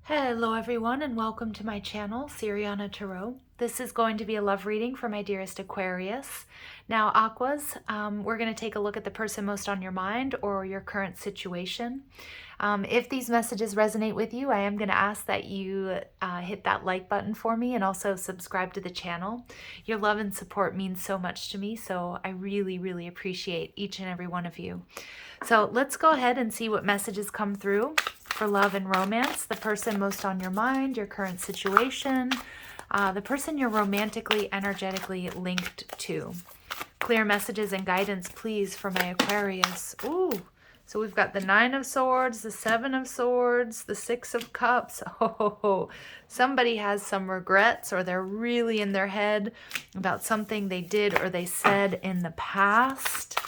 Hello everyone and welcome to my channel, Siriana Tarot. This is going to be a love reading for my dearest Aquarius. Now Aquas, we're going to take a look at the person most on your mind or your current situation. If these messages resonate with you, I am going to ask that you hit that like button for me and also subscribe to the channel. Your love and support means so much to me, so I really appreciate each and every one of you. So let's go ahead and see what messages come through for love and romance, the person most on your mind, your current situation, the person you're romantically, energetically linked to. Clear messages and guidance, please, for my Aquarius. Ooh, so we've got the Nine of Swords, the Seven of Swords, the Six of Cups. Oh, somebody has some regrets or they're really in their head about something they did or they said in the past.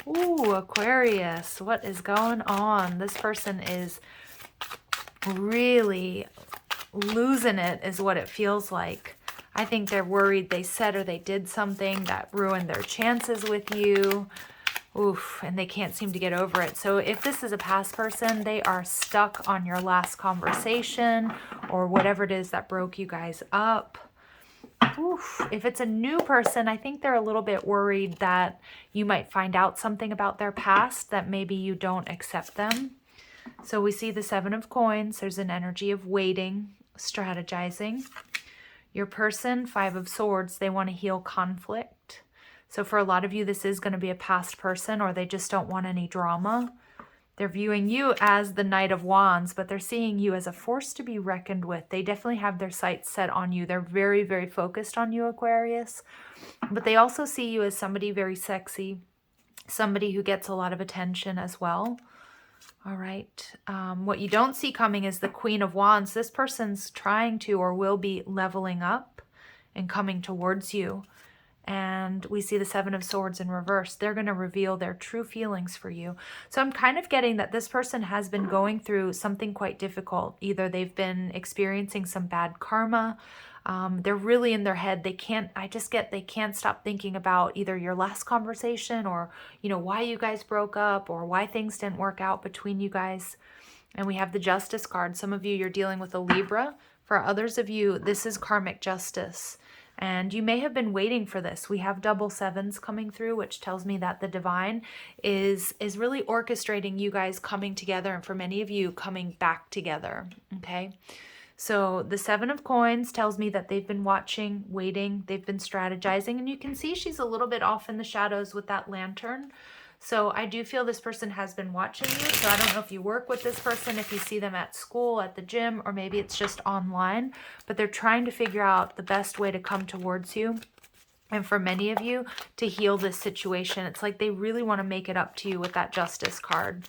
Ooh, Aquarius, what is going on? This person is really losing it is what it feels like. I think they're worried they said or they did something that ruined their chances with you. Oof, and they can't seem to get over it. So if this is a past person, they are stuck on your last conversation or whatever it is that broke you guys up. Oof. If it's a new person, I think they're a little bit worried that you might find out something about their past that maybe you don't accept them. So we see the Seven of Coins. There's an energy of waiting, strategizing. Your person, Five of Swords, they want to heal conflict. So for a lot of you, this is going to be a past person or they just don't want any drama. They're viewing you as the Knight of Wands, but they're seeing you as a force to be reckoned with. They definitely have their sights set on you. They're very focused on you, Aquarius. But they also see you as somebody very sexy, somebody who gets a lot of attention as well. All right. What you don't see coming is the Queen of Wands. This person's trying to or will be leveling up and coming towards you. And we see the Seven of Swords in reverse. They're going to reveal their true feelings for you. So I'm kind of getting that this person has been going through something quite difficult. Either they've been experiencing some bad karma. They're really in their head. They can't stop thinking about either your last conversation or, why you guys broke up or why things didn't work out between you guys. And we have the Justice card. Some of you, you're dealing with a Libra. For others of you, this is karmic justice. And you may have been waiting for this. We have double sevens coming through, which tells me that the divine is really orchestrating you guys coming together, and for many of you coming back together. Okay. So the Seven of Coins tells me that they've been watching, waiting, they've been strategizing, and you can see she's a little bit off in the shadows with that lantern. So I do feel this person has been watching you. So I don't know if you work with this person, if you see them at school, at the gym, or maybe it's just online, but they're trying to figure out the best way to come towards you. And for many of you, to heal this situation. It's like they really want to make it up to you with that Justice card.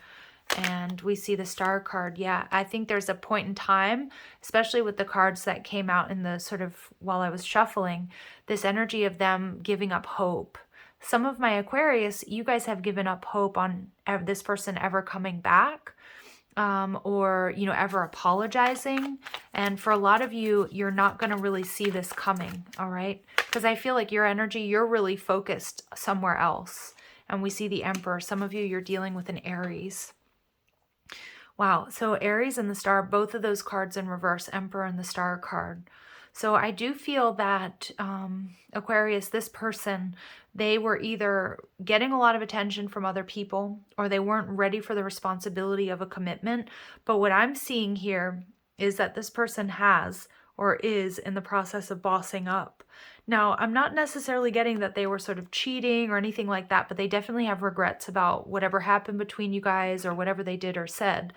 And we see the Star card. Yeah, I think there's a point in time, especially with the cards that came out in the sort of, while I was shuffling, this energy of them giving up hope. Some of my Aquarius, you guys have given up hope on this person ever coming back or, ever apologizing. And for a lot of you, you're not going to really see this coming, all right? Because I feel like your energy, you're really focused somewhere else. And we see the Emperor. Some of you, you're dealing with an Aries. Wow, so Aries and the Star, both of those cards in reverse, Emperor and the Star card. So I do feel that Aquarius, this person, they were either getting a lot of attention from other people or they weren't ready for the responsibility of a commitment. But what I'm seeing here is that this person has or is in the process of bossing up. Now, I'm not necessarily getting that they were sort of cheating or anything like that, but they definitely have regrets about whatever happened between you guys or whatever they did or said.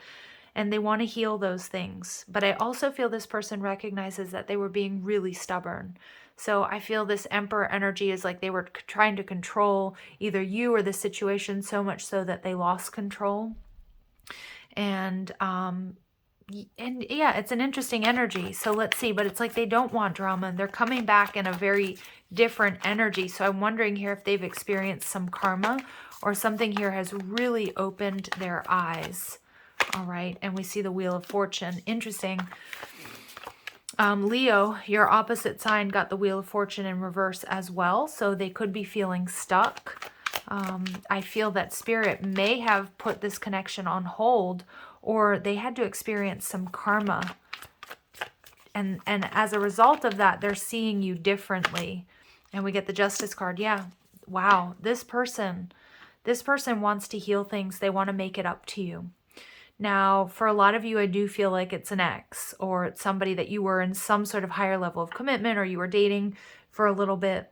And they want to heal those things. But I also feel this person recognizes that they were being really stubborn. So I feel this Emperor energy is like they were trying to control either you or the situation so much so that they lost control. And yeah, it's an interesting energy. So let's see, but it's like they don't want drama and they're coming back in a very different energy. So I'm wondering here if they've experienced some karma or something here has really opened their eyes. All right, and we see the Wheel of Fortune. Interesting. Leo, your opposite sign, got the Wheel of Fortune in reverse as well, so they could be feeling stuck. I feel that Spirit may have put this connection on hold, or they had to experience some karma And as a result of that, they're seeing you differently. And we get the Justice card. Yeah. Wow. This person wants to heal things. They want to make it up to you. Now, for a lot of you, I do feel like it's an ex, or it's somebody that you were in some sort of higher level of commitment, or you were dating for a little bit.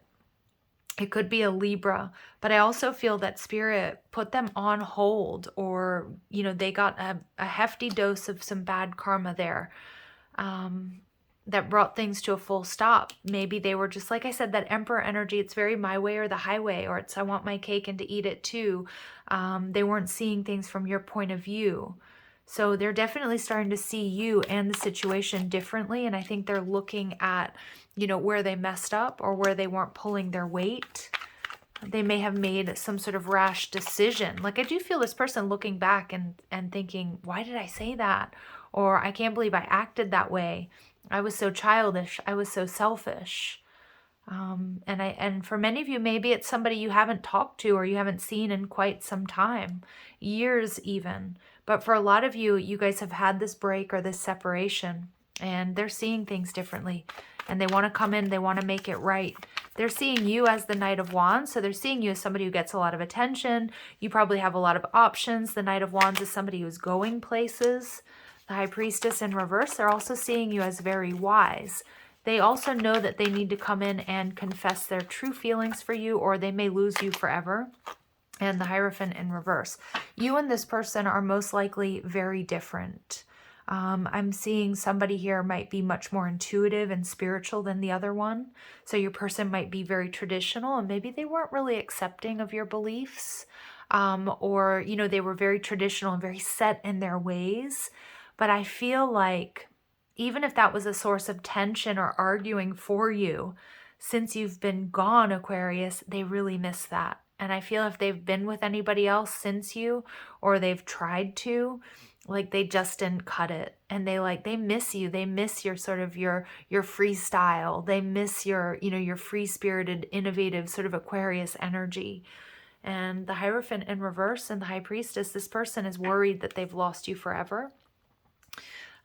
It could be a Libra, but I also feel that Spirit put them on hold, or, you know, they got a hefty dose of some bad karma there. That brought things to a full stop. Maybe they were just, like I said, that Emperor energy. It's very my way or the highway, or it's I want my cake and to eat it too. They weren't seeing things from your point of view. So they're definitely starting to see you and the situation differently. And I think they're looking at, you know, where they messed up or where they weren't pulling their weight. They may have made some sort of rash decision. Like I do feel this person looking back and thinking, why did I say that? Or I can't believe I acted that way. I was so childish. I was so selfish. And for many of you, maybe it's somebody you haven't talked to or you haven't seen in quite some time, years even. But for a lot of you, you guys have had this break or this separation, and they're seeing things differently, and they want to come in, they want to make it right. They're seeing you as the Knight of Wands, so they're seeing you as somebody who gets a lot of attention. You probably have a lot of options. The Knight of Wands is somebody who's going places. The High Priestess in reverse, they're also seeing you as very wise. They also know that they need to come in and confess their true feelings for you, or they may lose you forever. And the Hierophant in reverse. You and this person are most likely very different. I'm seeing somebody here might be much more intuitive and spiritual than the other one. So your person might be very traditional, and maybe they weren't really accepting of your beliefs. Or, you know, they were very traditional and very set in their ways. But I feel like even if that was a source of tension or arguing for you, since you've been gone, Aquarius, they really miss that. And I feel if they've been with anybody else since you, or they've tried to, like they just didn't cut it. And they miss you. They miss your sort of your freestyle. They miss your, you know, your free-spirited, innovative sort of Aquarius energy. And the Hierophant in reverse and the High Priestess, this person is worried that they've lost you forever.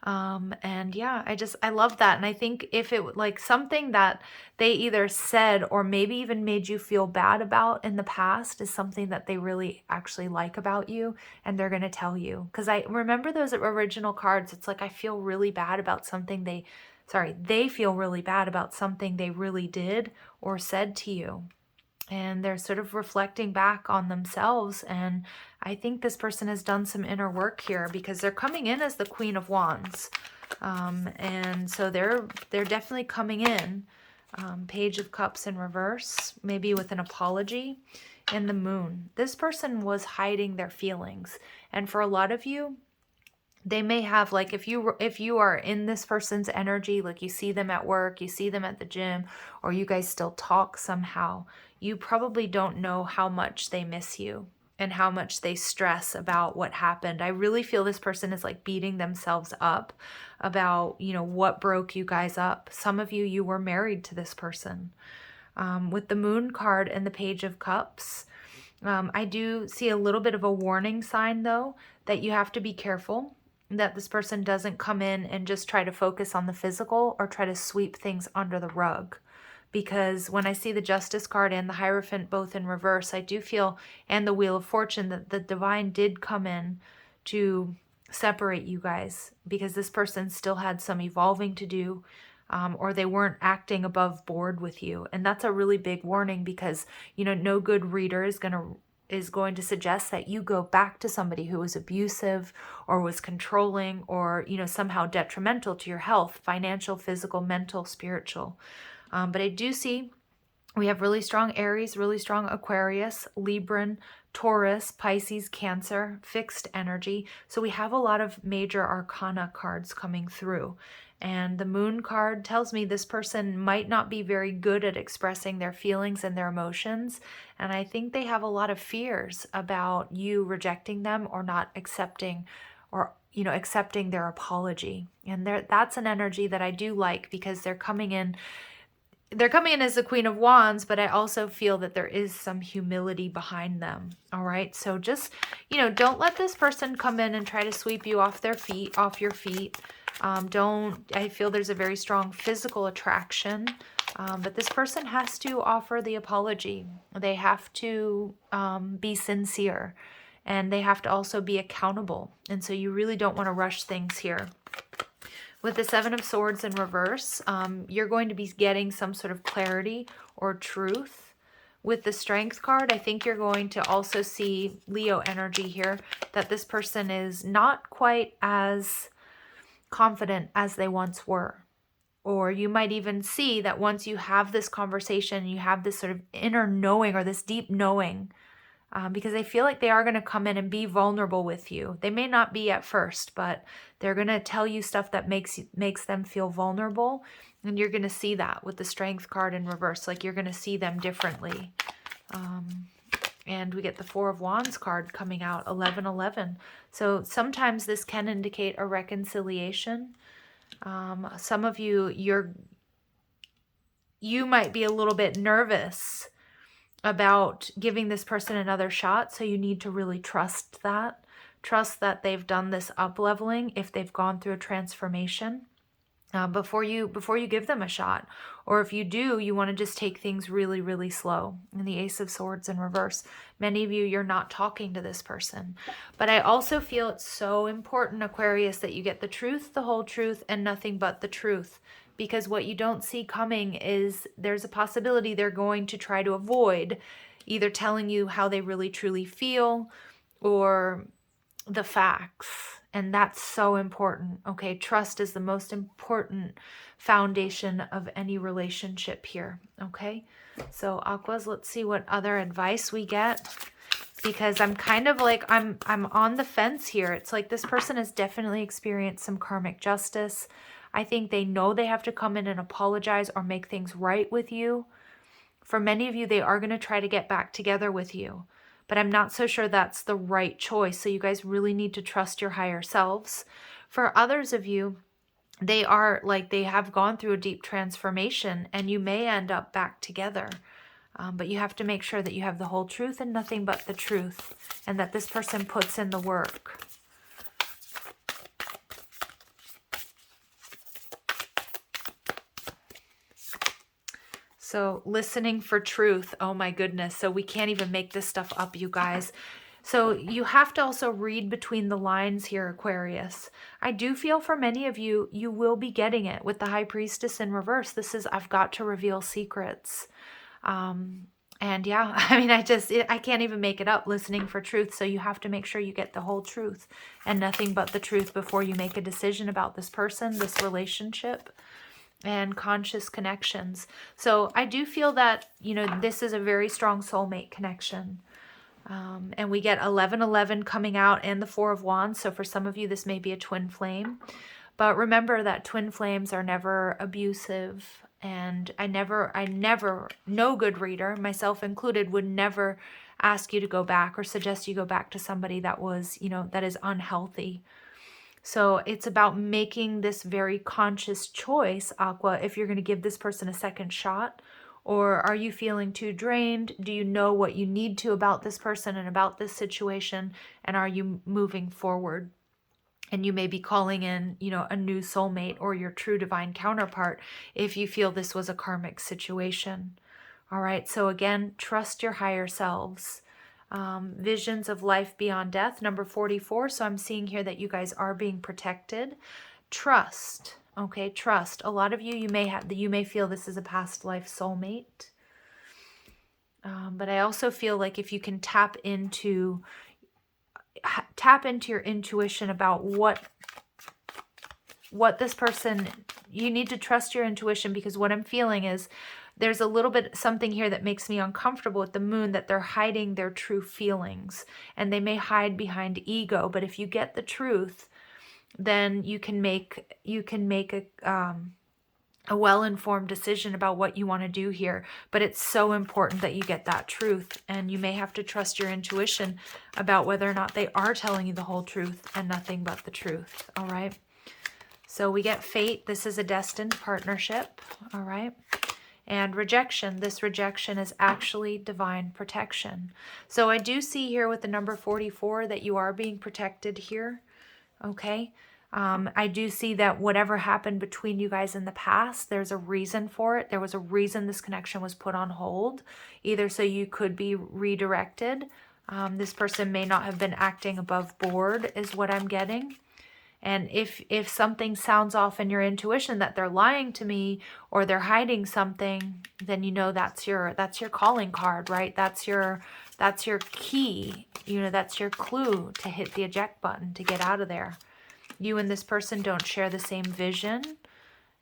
And yeah, I love that. And I think if it like something that they either said or maybe even made you feel bad about in the past is something that they really actually like about you, and they're going to tell you. Because I remember those original cards. It's like, I feel really bad about something they feel really bad about something they really did or said to you. And they're sort of reflecting back on themselves. And I think this person has done some inner work here, because they're coming in as the Queen of Wands. And so they're definitely coming in. Page of Cups in reverse, maybe with an apology. And the Moon. This person was hiding their feelings. And for a lot of you, they may have, like, if you are in this person's energy, like you see them at work, you see them at the gym, or you guys still talk somehow, you probably don't know how much they miss you and how much they stress about what happened. I really feel this person is like beating themselves up about, you know, what broke you guys up. Some of you were married to this person. With the Moon card and the Page of Cups, I do see a little bit of a warning sign, though, that you have to be careful that this person doesn't come in and just try to focus on the physical or try to sweep things under the rug. Because when I see the Justice card and the Hierophant both in reverse, I do feel, and the Wheel of Fortune, that the Divine did come in to separate you guys, because this person still had some evolving to do, or they weren't acting above board with you. And that's a really big warning, because, you know, no good reader is going to suggest that you go back to somebody who was abusive or was controlling or, you know, somehow detrimental to your health, financial, physical, mental, spiritual. But I do see we have really strong Aries, really strong Aquarius, Libran, Taurus, Pisces, Cancer, fixed energy. So we have a lot of major arcana cards coming through. And the Moon card tells me this person might not be very good at expressing their feelings and their emotions. And I think they have a lot of fears about you rejecting them or not accepting, or, you know, accepting their apology. And that's an energy that I do like, because they're coming in they're coming in as the Queen of Wands, but I also feel that there is some humility behind them. All right. So just, you know, don't let this person come in and try to sweep you off their feet, off your feet. I feel there's a very strong physical attraction, but this person has to offer the apology. They have to be sincere, and they have to also be accountable. And so you really don't want to rush things here. With the Seven of Swords in reverse, you're going to be getting some sort of clarity or truth. With the Strength card, I think you're going to also see Leo energy here, that this person is not quite as confident as they once were. Or you might even see that once you have this conversation, you have this sort of inner knowing or this deep knowing, because I feel like they are going to come in and be vulnerable with you. They may not be at first, but they're going to tell you stuff that makes them feel vulnerable. And you're going to see that with the Strength card in reverse. Like you're going to see them differently. And we get the Four of Wands card coming out, 11-11. So sometimes this can indicate a reconciliation. Some of you, you might be a little bit nervous about giving this person another shot. So you need to really trust that. Trust that they've done this up-leveling if they've gone through a transformation before you give them a shot. Or if you do, you want to just take things really, really slow. And the Ace of Swords in reverse. Many of you, you're not talking to this person. But I also feel it's so important, Aquarius, that you get the truth, the whole truth, and nothing but the truth. Because what you don't see coming is there's a possibility they're going to try to avoid either telling you how they really truly feel or the facts. And that's so important. Okay, trust is the most important foundation of any relationship here. Okay, so Aquas, let's see what other advice we get. Because I'm kind of like, I'm on the fence here. It's like this person has definitely experienced some karmic justice. I think they know they have to come in and apologize or make things right with you. For many of you, they are going to try to get back together with you. But I'm not so sure that's the right choice. So you guys really need to trust your higher selves. For others of you, they are like, they have gone through a deep transformation and you may end up back together. But you have to make sure that you have the whole truth and nothing but the truth. And that this person puts in the work. So listening for truth. Oh my goodness. So we can't even make this stuff up, you guys. So you have to also read between the lines here, Aquarius. I do feel for many of you, you will be getting it with the High Priestess in reverse. This is, I've got to reveal secrets. And yeah, I mean, I can't even make it up, listening for truth. So you have to make sure you get the whole truth and nothing but the truth before you make a decision about this person, this relationship, and conscious connections. So I do feel that, you know, this is a very strong soulmate connection. And we get 11-11 coming out and the Four of Wands. So for some of you, this may be a twin flame. But remember that twin flames are never abusive. And I never, no good reader, myself included, would never ask you to go back or suggest you go back to somebody that was, you know, that is unhealthy. So it's about making this very conscious choice, Aqua, if you're going to give this person a second shot. Or are you feeling too drained? Do you know what you need to about this person and about this situation? And are you moving forward? And you may be calling in, you know, a new soulmate or your true divine counterpart if you feel this was a karmic situation. All right. So again, trust your higher selves. Visions of life beyond death, number 44. So I'm seeing here that you guys are being protected. Trust. Okay, trust. A lot of you, you may feel this is a past life soulmate. But I also feel like if you can tap into your intuition about what this person, you need to trust your intuition, because what I'm feeling is there's a little bit something here that makes me uncomfortable with the moon, that they're hiding their true feelings and they may hide behind ego. But if you get the truth, then you can make a well-informed decision about what you want to do here. But it's so important that you get that truth, and you may have to trust your intuition about whether or not they are telling you the whole truth and nothing but the truth. All right. So we get fate. This is a destined partnership. All right. And rejection, this rejection is actually divine protection. So I do see here with the number 44 that you are being protected here, okay? I do see that whatever happened between you guys in the past, there's a reason for it. There was a reason this connection was put on hold, either so you could be redirected. This person may not have been acting above board is what I'm getting. And if something sounds off in your intuition that they're lying to me or they're hiding something, then you know that's your calling card, right? That's your key. You know, that's your clue to hit the eject button to get out of there. You and this person don't share the same vision.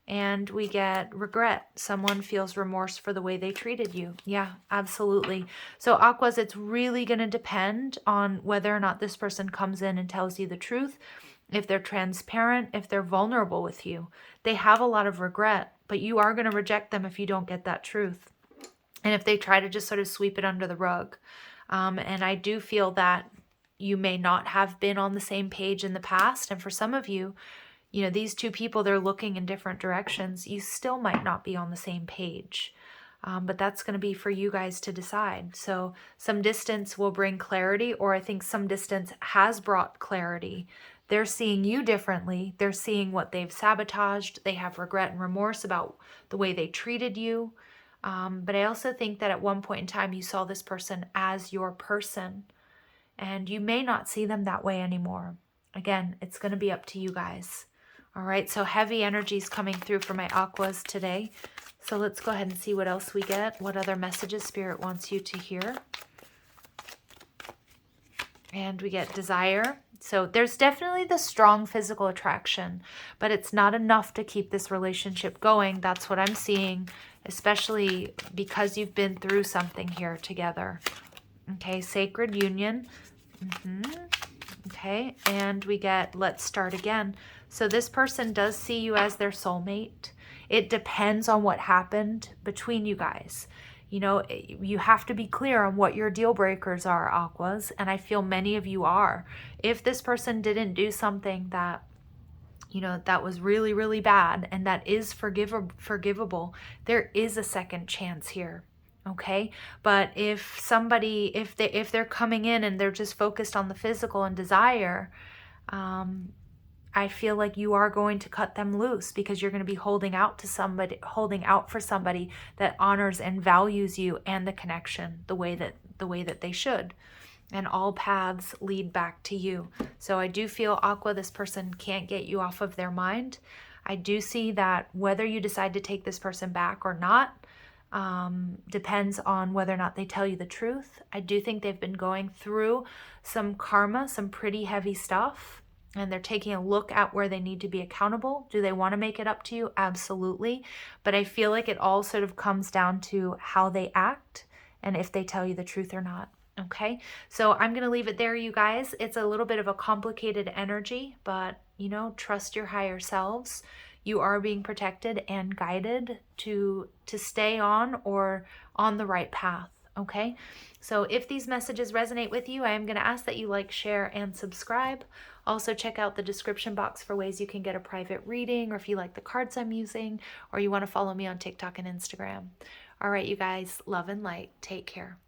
And we get regret. Someone feels remorse for the way they treated you. Yeah, absolutely. So Aquas, it's really going to depend on whether or not this person comes in and tells you the truth. If they're transparent, if they're vulnerable with you. They have a lot of regret, but you are going to reject them if you don't get that truth. And if they try to just sort of sweep it under the rug. And I do feel that you may not have been on the same page in the past. And for some of you, you know, these two people, they're looking in different directions. You still might not be on the same page. But that's going to be for you guys to decide. So some distance will bring clarity, or I think some distance has brought clarity. They're seeing you differently. They're seeing what they've sabotaged. They have regret and remorse about the way they treated you. But I also think that at one point in time, you saw this person as your person. And you may not see them that way anymore. Again, it's going to be up to you guys. All right, so heavy energies coming through for my Aquas today. So let's go ahead and see what else we get. What other messages Spirit wants you to hear. And we get desire. So there's definitely the strong physical attraction, but it's not enough to keep this relationship going. That's what I'm seeing, especially because you've been through something here together. Okay, sacred union. Okay, and we get let's start again. So this person does see you as their soulmate. It depends on what happened between you guys. You know, you have to be clear on what your deal breakers are, Aquas, and I feel many of you are. If this person didn't do something that, you know, that was really, really bad and that is forgivable, there is a second chance here. Okay, but if somebody, if they're coming in and they're just focused on the physical and desire, I feel like you are going to cut them loose because you're going to be holding out for somebody that honors and values you and the connection the way that they should. And all paths lead back to you. So I do feel, Aqua, this person can't get you off of their mind. I do see that whether you decide to take this person back or not, depends on whether or not they tell you the truth. I do think they've been going through some karma, some pretty heavy stuff, and they're taking a look at where they need to be accountable. Do they want to make it up to you? Absolutely. But I feel like it all sort of comes down to how they act and if they tell you the truth or not. Okay, so I'm going to leave it there, you guys. It's a little bit of a complicated energy, but, you know, trust your higher selves. You are being protected and guided to stay on or on the right path, okay? So if these messages resonate with you, I am going to ask that you like, share, and subscribe. Also check out the description box for ways you can get a private reading, or if you like the cards I'm using, or you want to follow me on TikTok and Instagram. All right, you guys, love and light. Take care.